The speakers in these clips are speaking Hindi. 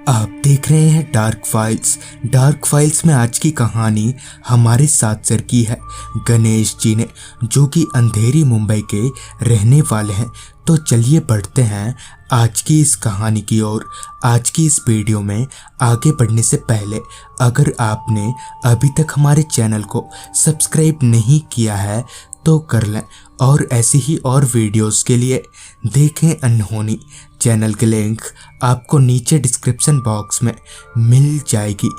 आप देख रहे हैं डार्क फाइल्स। डार्क फाइल्स में आज की कहानी हमारे साथ सर की है गणेश जी ने, जो कि अंधेरी मुंबई के रहने वाले हैं। तो चलिए बढ़ते हैं आज की इस कहानी की ओर। आज की इस वीडियो में आगे बढ़ने से पहले अगर आपने अभी तक हमारे चैनल को सब्सक्राइब नहीं किया है तो कर लें, और ऐसी ही और वीडियोस के लिए देखें अनहोनी। चैनल के लिंक आपको नीचे डिस्क्रिप्शन बॉक्स में मिल जाएगी।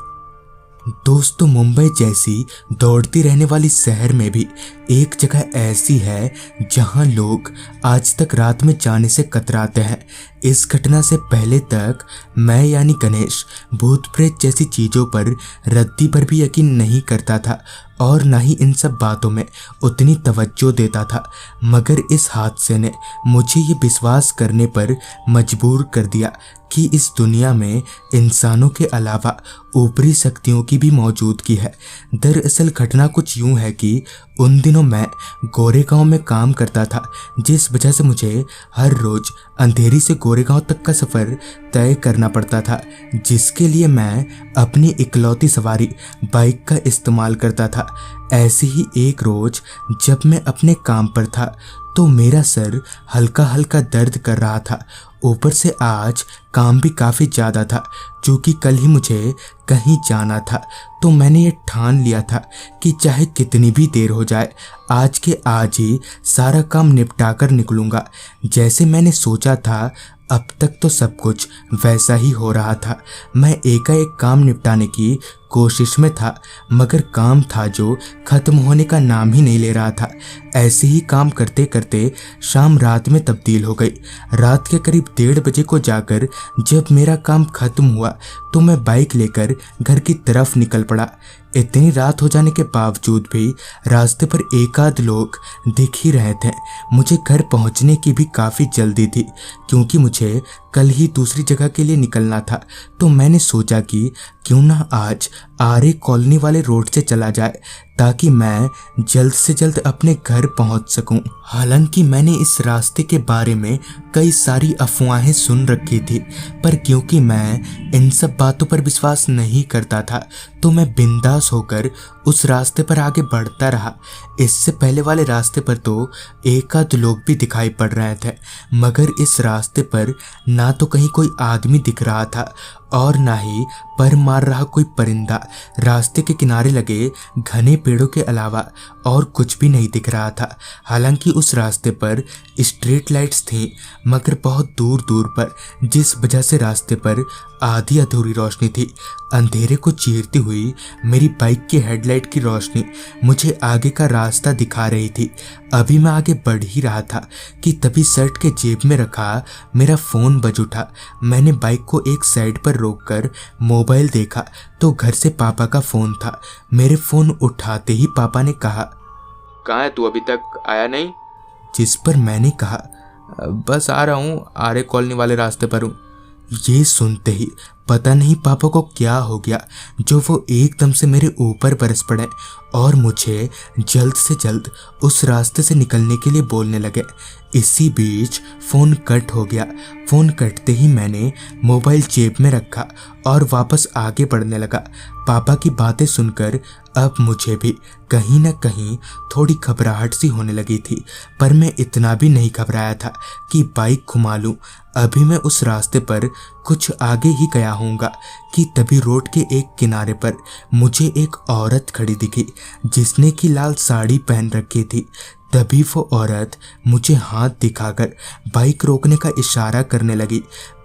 दोस्तों, मुंबई जैसी दौड़ती रहने वाली शहर में भी एक जगह ऐसी है जहां लोग आज तक रात में जाने से कतराते हैं। इस घटना से पहले तक मैं यानी गणेश भूत प्रेत जैसी चीज़ों पर रद्दी पर भी यकीन नहीं करता था और ना ही इन सब बातों में उतनी तवज्जो देता था, मगर इस हादसे ने मुझे ये विश्वास करने पर मजबूर कर दिया कि इस दुनिया में इंसानों के अलावा ऊपरी शक्तियों की भी मौजूदगी है। दरअसल घटना कुछ यूं है कि उन दिनों मैं गोरेगांव में काम करता था, जिस वजह से मुझे हर रोज़ अंधेरी से गोरेगांव तक का सफ़र तय करना पड़ता था, जिसके लिए मैं अपनी इकलौती सवारी बाइक का इस्तेमाल करता था। ऐसे ही एक रोज़ जब मैं अपने काम पर था तो मेरा सर हल्का हल्का दर्द कर रहा था। ऊपर से आज काम भी काफ़ी ज़्यादा था, क्योंकि कल ही मुझे कहीं जाना था। तो मैंने ये ठान लिया था कि चाहे कितनी भी देर हो जाए, आज के आज ही सारा काम निपटा कर निकलूँगा। जैसे मैंने सोचा था अब तक तो सब कुछ वैसा ही हो रहा था। मैं एकाएक काम निपटाने की कोशिश में था, मगर काम था जो ख़त्म होने का नाम ही नहीं ले रहा था। ऐसे ही काम करते करते शाम रात में तब्दील हो गई। रात के करीब 1:30 बजे को जाकर जब मेरा काम ख़त्म हुआ तो मैं बाइक लेकर घर की तरफ निकल पड़ा। इतनी रात हो जाने के बावजूद भी रास्ते पर एकाध लोग दिख ही रहे थे। मुझे घर पहुंचने की भी काफ़ी जल्दी थी, क्योंकि मुझे कल ही दूसरी जगह के लिए निकलना था। तो मैंने सोचा कि क्यों ना आज आरे कॉलोनी वाले रोड से चला जाए, ताकि मैं जल्द से जल्द अपने घर पहुंच सकूं। हालांकि मैंने इस रास्ते के बारे में कई सारी अफवाहें सुन रखी थी, पर क्योंकि मैं इन सब बातों पर विश्वास नहीं करता था तो मैं बिंदास होकर उस रास्ते पर आगे बढ़ता रहा। इससे पहले वाले रास्ते पर तो एकाध लोग भी दिखाई पड़ रहे थे, मगर इस रास्ते पर ना तो कहीं कोई आदमी दिख रहा था और ना ही पर मार रहा कोई परिंदा। रास्ते के किनारे लगे घने पेड़ों के अलावा और कुछ भी नहीं दिख रहा था। हालांकि उस रास्ते पर स्ट्रीट लाइट्स थी, मगर बहुत दूर दूर पर, जिस वजह से रास्ते पर आधी अधूरी रोशनी थी। अंधेरे को चीरती हुई मेरी बाइक की हेडलाइट की रोशनी मुझे आगे का रास्ता दिखा रही थी। अभी मैं आगे बढ़ ही रहा था कि तभी शर्ट के जेब में रखा मेरा फ़ोन बज उठा। मैंने बाइक को एक साइड पर रोककर मोबाइल देखा तो घर से पापा का फ़ोन था। मेरे फ़ोन उठाते ही पापा ने कहा, कहाँ है तू, अभी तक आया नहीं? जिस पर मैंने कहा, बस आ रहा हूँ, आरे कॉलोनी वाले रास्ते पर हूँ। ये सुनते ही पता नहीं पापा को क्या हो गया, जो वो एकदम से मेरे ऊपर बरस पड़े और मुझे जल्द से जल्द उस रास्ते से निकलने के लिए बोलने लगे। इसी बीच फ़ोन कट हो गया। फ़ोन कटते ही मैंने मोबाइल जेब में रखा और वापस आगे बढ़ने लगा। पापा की बातें सुनकर अब मुझे भी कहीं ना कहीं थोड़ी घबराहट सी होने लगी थी, पर मैं इतना भी नहीं घबराया था कि बाइक घुमा लूँ। अभी मैं उस रास्ते पर कुछ आगे ही गया होऊंगा कि तभी रोड के एक किनारे पर मुझे एक औरत खड़ी दिखी, जिसने की लाल साड़ी पहन रखी थी। तभी वो औरत मुझे हाथ दिखाकर बाइक रोकने का इशारा करने लगी।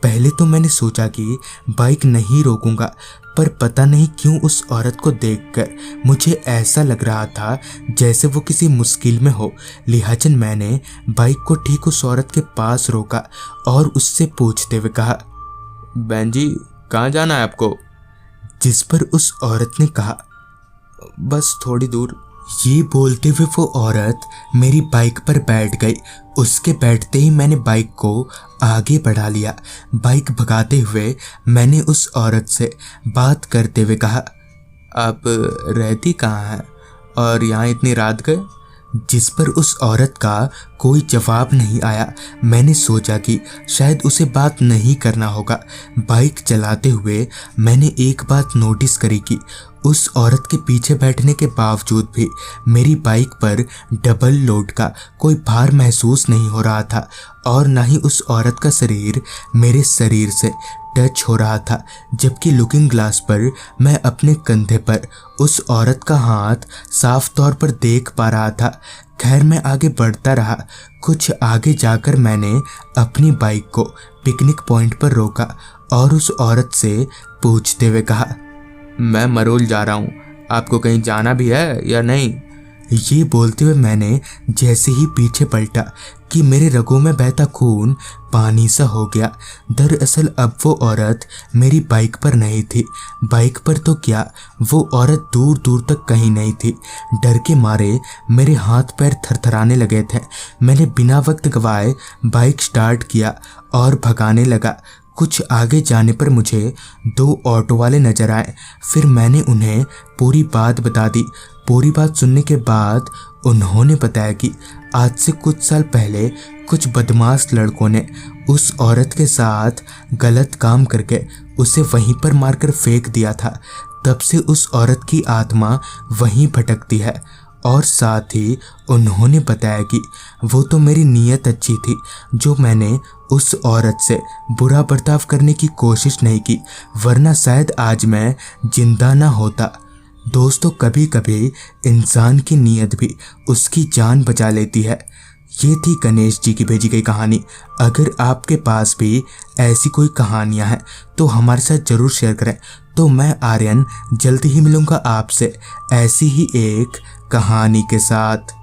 पहले तो मैंने सोचा कि बाइक नहीं रोकूंगा, पर पता नहीं क्यों उस औरत को देखकर मुझे ऐसा लग रहा था जैसे वो किसी मुश्किल में हो। लिहाजन मैंने बाइक को ठीक उस औरत के पास रोका और उससे पूछते हुए कहा, बहन जी, कहाँ जाना है आपको? जिस पर उस औरत ने कहा, बस थोड़ी दूर। ये बोलते हुए वो औरत मेरी बाइक पर बैठ गई। उसके बैठते ही मैंने बाइक को आगे बढ़ा लिया। बाइक भगाते हुए मैंने उस औरत से बात करते हुए कहा, आप रहती कहाँ हैं और यहाँ इतनी रात गए? जिस पर उस औरत का कोई जवाब नहीं आया। मैंने सोचा कि शायद उसे बात नहीं करना होगा। बाइक चलाते हुए मैंने एक बात नोटिस करी कि उस औरत के पीछे बैठने के बावजूद भी मेरी बाइक पर डबल लोड का कोई भार महसूस नहीं हो रहा था और ना ही उस औरत का शरीर मेरे शरीर से टच हो रहा था, जबकि लुकिंग ग्लास पर मैं अपने कंधे पर उस औरत का हाथ साफ तौर पर देख पा रहा था। खैर मैं आगे बढ़ता रहा। कुछ आगे जाकर मैंने अपनी बाइक को पिकनिक पॉइंट पर रोका और उस औरत से पूछते हुए कहा, मैं मरोल जा रहा हूँ, आपको कहीं जाना भी है या नहीं? ये बोलते हुए मैंने जैसे ही पीछे पलटा कि मेरे रगों में बहता खून पानी सा हो गया। दरअसल अब वो औरत मेरी बाइक पर नहीं थी। बाइक पर तो क्या, वो औरत दूर दूर तक कहीं नहीं थी। डर के मारे मेरे हाथ पैर थरथराने लगे थे। मैंने बिना वक्त गवाए बाइक स्टार्ट किया और भगाने लगा। कुछ आगे जाने पर मुझे 2 ऑटो वाले नजर आए। फिर मैंने उन्हें पूरी बात बता दी। पूरी बात सुनने के बाद उन्होंने बताया कि आज से कुछ साल पहले कुछ बदमाश लड़कों ने उस औरत के साथ गलत काम करके उसे वहीं पर मारकर फेंक दिया था। तब से उस औरत की आत्मा वहीं भटकती है। और साथ ही उन्होंने बताया कि वो तो मेरी नीयत अच्छी थी, जो मैंने उस औरत से बुरा बर्ताव करने की कोशिश नहीं की, वरना शायद आज मैं जिंदा ना होता। दोस्तों, कभी कभी इंसान की नीयत भी उसकी जान बचा लेती है। ये थी गणेश जी की भेजी गई कहानी। अगर आपके पास भी ऐसी कोई कहानियां हैं तो हमारे साथ ज़रूर शेयर करें। तो मैं आर्यन जल्दी ही मिलूंगा आपसे ऐसी ही एक कहानी के साथ।